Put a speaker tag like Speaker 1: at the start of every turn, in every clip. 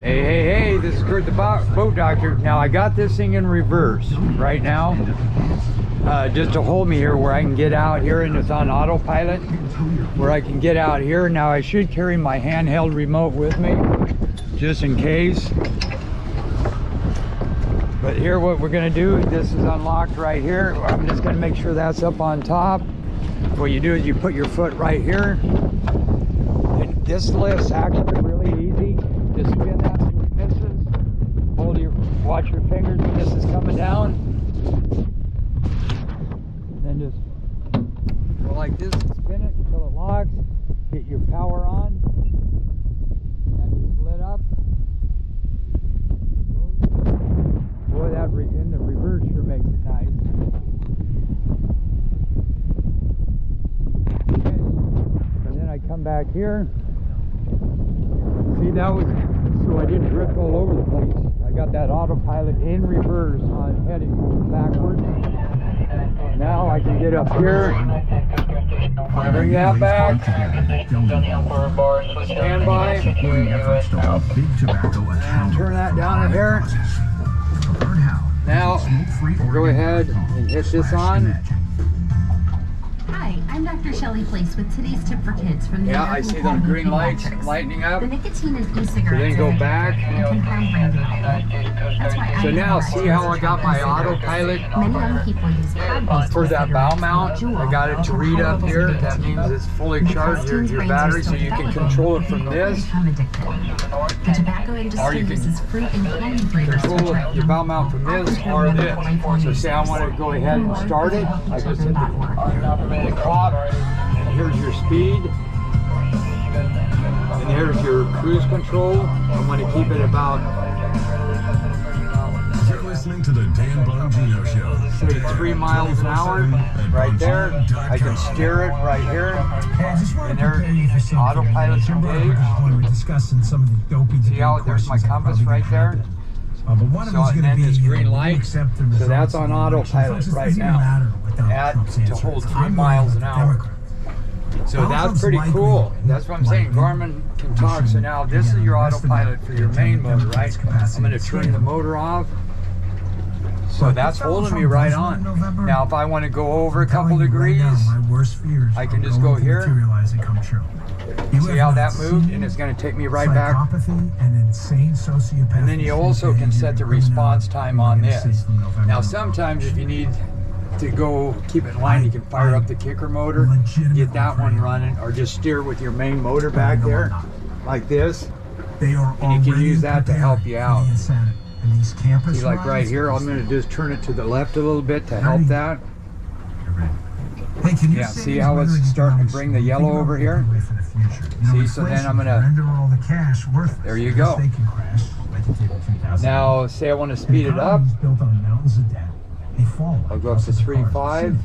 Speaker 1: Hey, this is Kurt the boat doctor. Now I got this thing in reverse right now, just to hold me here where I can get out here, and it's on autopilot where I can get out here. Now I should carry my handheld remote with me just in case. But here what we're gonna do, this is unlocked right here. I'm just gonna make sure that's up on top. What you do is you put your foot right here, and this lift's actually really easy. Just spin that so it misses. Watch your fingers when this is coming down. And then just go like this and spin it until it locks. Get your power on. That just lit up. Boy, that in the reverse sure makes it nice. Okay. And then I come back here. See, that was so I didn't drift all over the place. I got that autopilot in reverse on heading backwards. Now I can get up here, bring that back, stand by, and turn that down here. Now we'll go ahead and hit this on.
Speaker 2: Hi, I'm Dr. Shelley Place with today's tip for kids from the
Speaker 1: I see those green lights lightening up.
Speaker 2: The nicotine in e-cigarettes.
Speaker 1: So then go back. So now see how I got my autopilot
Speaker 2: Many young people use pad-based
Speaker 1: for that bow
Speaker 2: e-cigarettes
Speaker 1: mount.
Speaker 2: like
Speaker 1: I got it to read up here. That means it's fully charged your battery, so you can control it from this.
Speaker 2: The tobacco industry uses fruit and candy flavors.
Speaker 1: Control your bow mount from this or this. So say I want to go ahead and start it. I just hit the clock, and here's your speed, and here's your cruise control. I'm going to keep it about,
Speaker 3: you're listening to the Dan Bongino Show.
Speaker 1: say 3 miles an hour right there. I can steer it right here, and there's autopilot's engaged. See how there's my compass right there? So, and then this green light, so that's on autopilot right now, to hold 3 miles an hour. So that's pretty cool. That's what I'm saying, Garmin can talk. So now this is your autopilot for your main motor, right? I'm going to turn the motor off. So that's holding me right on. Now if I want to go over a couple degrees, I can just go here. See how that moved? And it's going to take me right back. And then you also can set the response time on this. Now sometimes if you need to go keep it in line, you can fire up the kicker motor, get that one running, or just steer with your main motor back there like this, and you can use that to help you out. See, like right here, I'm going to just turn it to the left a little bit to help that. Yeah, see how it's starting to bring the yellow over here? See, so then I'm going to, there you go. Now, say I want to speed it up. I'll go up to 3.5.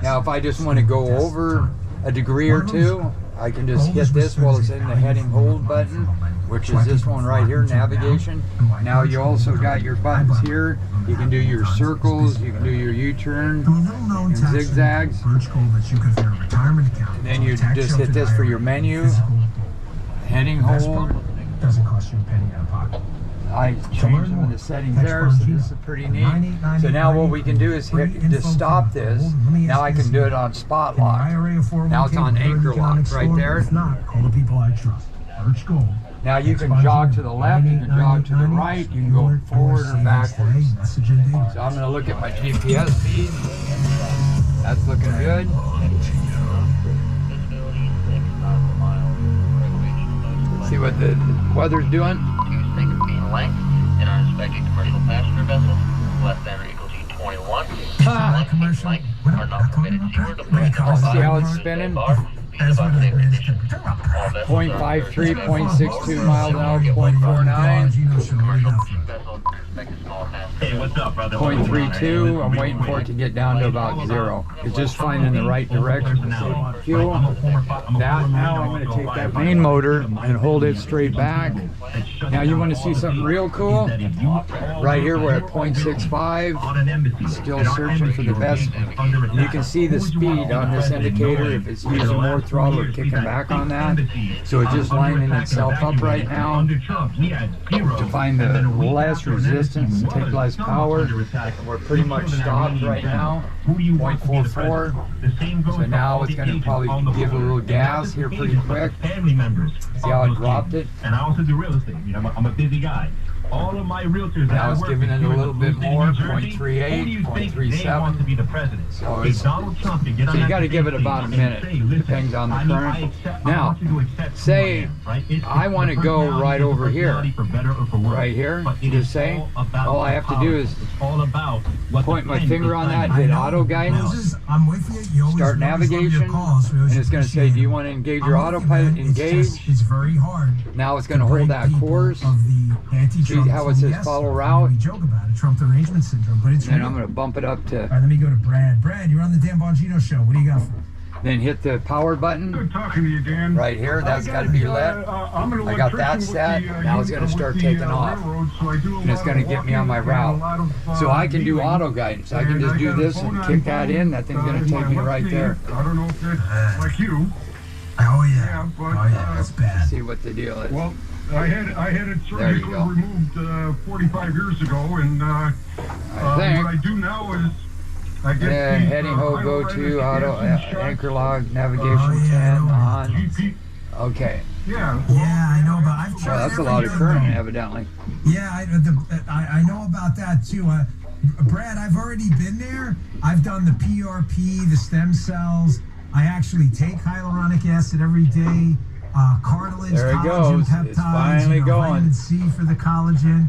Speaker 1: Now if I just want to go over a degree or two, I can just hit this while it's in the heading hold button, which is this one right here, navigation. Now you also got your buttons here. You can do your circles, you can do your U-turn and zigzags. And then you just hit this for your menu, heading hold.
Speaker 4: Doesn't cost you a penny out of pocket.
Speaker 1: I changed some of the settings there, so this is pretty neat. So now what we can do is hit just stop this. Now I can do it on spot lock. Now it's on anchor lock right there. Now you can jog to the left, you can jog to the right, you can go forward or backwards. So I'm going to look at my GPS feed. That's looking good. See what the weather's doing.
Speaker 5: Length in our inspected commercial passenger vessel, less than or equal to 21.
Speaker 4: Commercial.
Speaker 5: Are not permitted fewer than
Speaker 1: See how it's spinning? 0.53, 0.62 miles an hour, 0.49.
Speaker 5: expect a small passenger.
Speaker 6: Hey, what's up, brother?
Speaker 1: 0.32. I'm waiting for it to get down to about 0. It's just flying in the right direction. So fuel. That now I'm going to take that main motor and hold it straight back. Now you want to see something real cool? Right here we're at 0.65. Still searching for the best. You can see the speed on this indicator if it's using more throttle or kicking back on that. So it's just lining itself up right now to find the less resistance, take less power. We're pretty much stopped right now, 0.44. So now it's going to probably give a little gas here pretty quick. See how it dropped it?
Speaker 6: And I also do real estate. I'm a busy guy. All of my realtors.
Speaker 1: Now it's giving it a little bit more, 0.38, 0.37. So it's, so you got to give it about a minute. Depends on the current. Now, say I want to go right over here. Right here. Just say, all I have to do is point my finger on that, hit auto guidance, start navigation, and it's going to say, do you want to engage your autopilot? Engage.
Speaker 4: It's very hard.
Speaker 1: Now it's going to hold that course. See how it says follow route?
Speaker 4: We joke about it, Trump derangement syndrome, but it's
Speaker 1: and I'm going to bump it up to.
Speaker 4: All right, let me go to Brad. Brad, you're on the Dan Bongino show. What do you got for me?
Speaker 1: Then hit the power button.
Speaker 7: Good talking to you, Dan.
Speaker 1: Right here, that's got to be lit. I got that set. Now it's going to start taking off. And it's going to get me on my route. So I can do auto guidance. I can just do this and kick that in. That thing's going to take me right there.
Speaker 7: I don't know if that's like you.
Speaker 4: Oh yeah.
Speaker 7: But,
Speaker 4: Oh yeah, that's bad.
Speaker 1: See what the deal is.
Speaker 7: Well, I had it surgically removed 45 years ago, and
Speaker 1: I
Speaker 7: what
Speaker 1: think.
Speaker 7: I do now is I get
Speaker 1: Yeah,
Speaker 7: the,
Speaker 1: heading ho, go to auto, anchor log, navigation 10 on.
Speaker 7: GP.
Speaker 1: Okay.
Speaker 7: Yeah.
Speaker 4: Yeah, I know about. I've tried.
Speaker 1: Well, that's a lot of current, evidently.
Speaker 4: Yeah, I know about that too. Brad, I've already been there. I've done the PRP, the stem cells. I actually take hyaluronic acid every day. Cartilage,
Speaker 1: There it
Speaker 4: collagen
Speaker 1: goes.
Speaker 4: peptides,
Speaker 1: It's finally going.
Speaker 4: vitamin C for the collagen.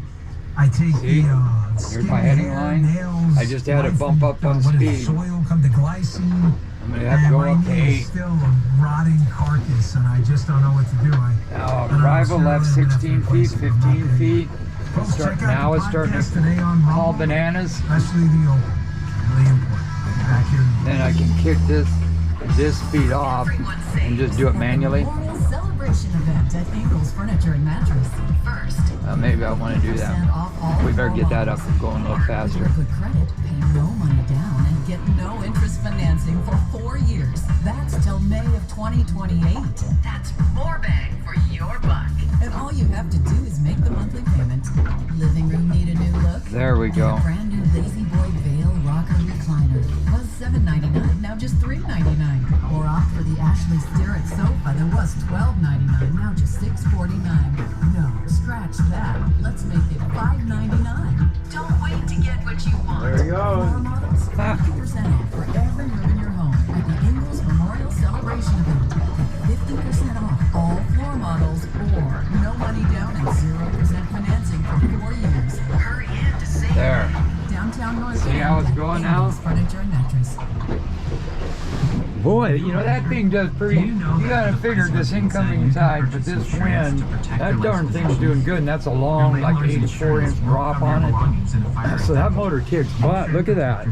Speaker 4: I take
Speaker 1: See?
Speaker 4: the skin,
Speaker 1: Here's my heading
Speaker 4: hair,
Speaker 1: line.
Speaker 4: nails.
Speaker 1: I just had to bump up on
Speaker 4: what is
Speaker 1: speed.
Speaker 4: soil come to glycine.
Speaker 1: I'm going to have to go
Speaker 4: my
Speaker 1: up to
Speaker 4: knee
Speaker 1: 8.
Speaker 4: is still a rotting carcass, and I just don't know what to do.
Speaker 1: Now, arrival left 16 feet, 15 feet.
Speaker 4: Folks,
Speaker 1: Start,
Speaker 4: check out
Speaker 1: now
Speaker 4: the
Speaker 1: it's starting
Speaker 4: podcast
Speaker 1: to
Speaker 4: today on
Speaker 1: call
Speaker 4: Rumble,
Speaker 1: bananas.
Speaker 4: especially the open. Really important. Back here.
Speaker 1: Then I can kick this speed off and just do it manually.
Speaker 8: Memorial celebration event at Ingles Furniture and Mattress. First,
Speaker 1: Maybe I want to do that. We better get that up and going a little faster.
Speaker 8: Good credit, pay no money down, and get no interest financing for 4 years. That's till May of 2028. That's more bang for your buck. And all you have to do is make the monthly payment. Living room need a new look?
Speaker 1: There we go.
Speaker 8: Get a brand new Lazy Boy Veil Rocker Recliner. Was $7.99, now just $3.99. Or opt for the Ashley Sterrett sofa that was $12.99, now just $6.49. No, scratch that. Let's make it $5.99. Don't wait to get what you want.
Speaker 1: There he goes.
Speaker 8: Floor models, 50% off for every room in your home at the Ingles Memorial Celebration event. Get 50% off all floor models, or no money down and 0% financing for 4 years. Hurry in to save.
Speaker 1: There.
Speaker 8: Downtown North.
Speaker 1: See how it's going now?
Speaker 8: Furniture and mattress.
Speaker 1: Boy, you know, that thing does pretty, you gotta figure this incoming tide, but this wind, that darn thing's doing good, and that's a long, like 84-inch drop on it. So that motor kicks butt. Look at that.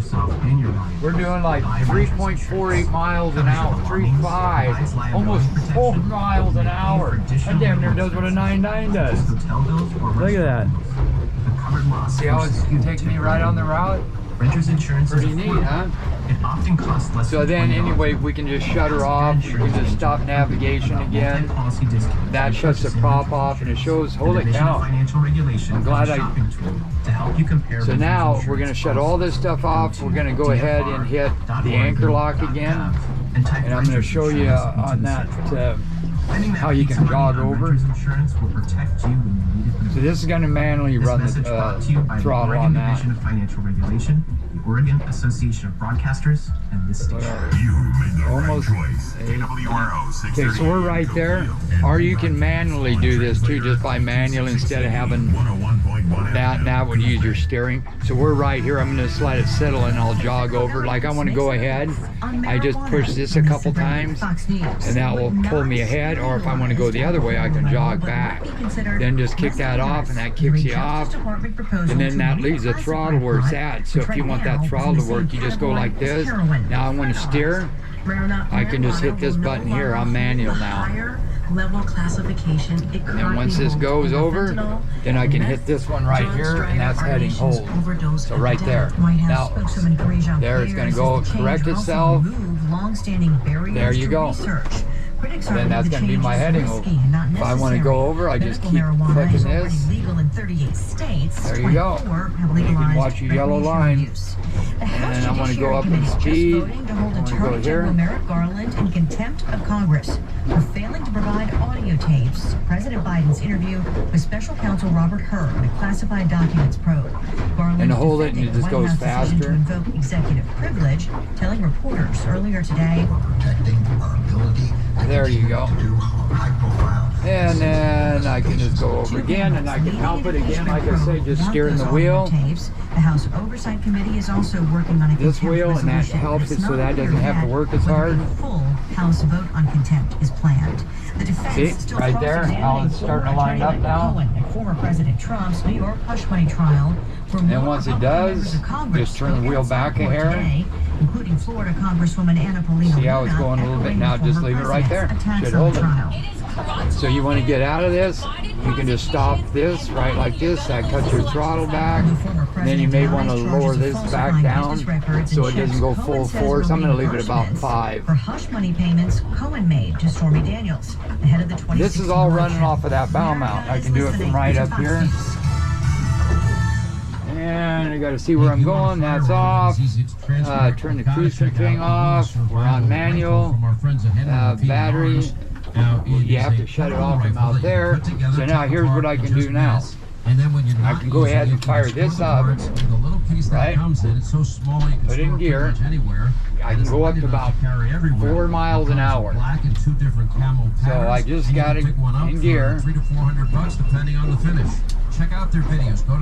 Speaker 1: We're doing like 3.48 miles an hour, 3.5, almost 4 miles an hour. That damn near does what a 9.9 does. Look at that. See how it's taking me right on the route?
Speaker 9: Renter's insurance
Speaker 1: Pretty
Speaker 9: is
Speaker 1: neat,
Speaker 9: affordable.
Speaker 1: huh?
Speaker 9: It often costs less
Speaker 1: So
Speaker 9: than
Speaker 1: then
Speaker 9: $20.
Speaker 1: anyway, we can just shut her off, we can just stop navigation again.
Speaker 9: Multi-policy discounts.
Speaker 1: That shuts the prop off and it shows, holy
Speaker 9: Division of
Speaker 1: cow.
Speaker 9: Financial Regulation
Speaker 1: I'm glad
Speaker 9: is a
Speaker 1: I-
Speaker 9: shopping tool to help you compare
Speaker 1: So
Speaker 9: renter's
Speaker 1: now we're
Speaker 9: insurance
Speaker 1: gonna shut all this stuff off. We're gonna go ahead and hit the anchor lock again. And I'm gonna show you on that how you can jog over.
Speaker 9: Renter's insurance will protect you when you need it the most.
Speaker 1: So this is gonna manually
Speaker 9: This
Speaker 1: run
Speaker 9: message brought to you by
Speaker 1: the
Speaker 9: the
Speaker 1: throttle
Speaker 9: Oregon
Speaker 1: on that.
Speaker 9: Division of Financial Regulation, the Oregon Association of Broadcasters, and this station.
Speaker 3: You made the
Speaker 1: Almost
Speaker 3: right choice.
Speaker 1: eight.
Speaker 3: AWRO
Speaker 1: Okay, so we're right there. Or you can manually do this too, just by manual instead of having that would use your steering. So we're right here. I'm going to let it settle and I'll jog over. Like I want to go ahead, I just push this a couple times and that will pull me ahead. Or if I want to go the other way, I can jog back. Then just kick that off and that kicks you off. And then that leaves the throttle where it's at. So if you want that throttle to work, you just go like this. Now I want to steer. I can just hit this button here. I'm manual now.
Speaker 8: Level classification.
Speaker 1: And once this goes over, then I can hit this one right here, and that's heading hold. So right there. Now, there it's going to go correct itself. There you go. And then that's going to be my heading over. If I want to go over, I just keep clicking this. There you go. You can watch your yellow line. And then I want to go up in speed. I want to go here.
Speaker 8: Merrick Garland in contempt of Congress for failing to provide audio tapes. President Biden's interview with Special Counsel Robert Hur in a classified documents probe. Garland
Speaker 1: And to hold it, and it just goes faster.
Speaker 8: To invoke executive privilege, telling reporters earlier today.
Speaker 1: There you go. And then I can just go over again, and I can help it again, like I say, just steering the wheel.
Speaker 8: The House Oversight Committee is also working on a
Speaker 1: This wheel, and that helps it so that doesn't have to work as hard.
Speaker 8: A full House vote on contempt is planned. The defense
Speaker 1: See, right there, how it's starting to line up now.
Speaker 8: And former President Trump's New York hush money trial.
Speaker 1: And once it does, just turn the wheel back a hair.
Speaker 8: Including Florida Congresswoman Anna Paulino.
Speaker 1: See how it's going a little bit now? Just leave it right there. Should hold it. So you want to get out of this, you can just stop this right like this. That cuts your throttle back. And then you may want to lower this back down so it doesn't go full force. I'm going to leave it about 5.
Speaker 8: For hush money payments Cohen made to Stormy Daniels ahead of the 2016
Speaker 1: This is all running off of that bow mount. I can do it from right up here. And I got to see where I'm going. That's off. Turn the cruise thing off. We're on manual. Battery. You have to shut it off from out there. So now here's what I can do now. I can go ahead and fire this up, right? Put it in gear. I can go up to about 4 miles an hour. So I just got it in gear.
Speaker 10: $300 to $400 depending on the finish. Check out their videos. Go to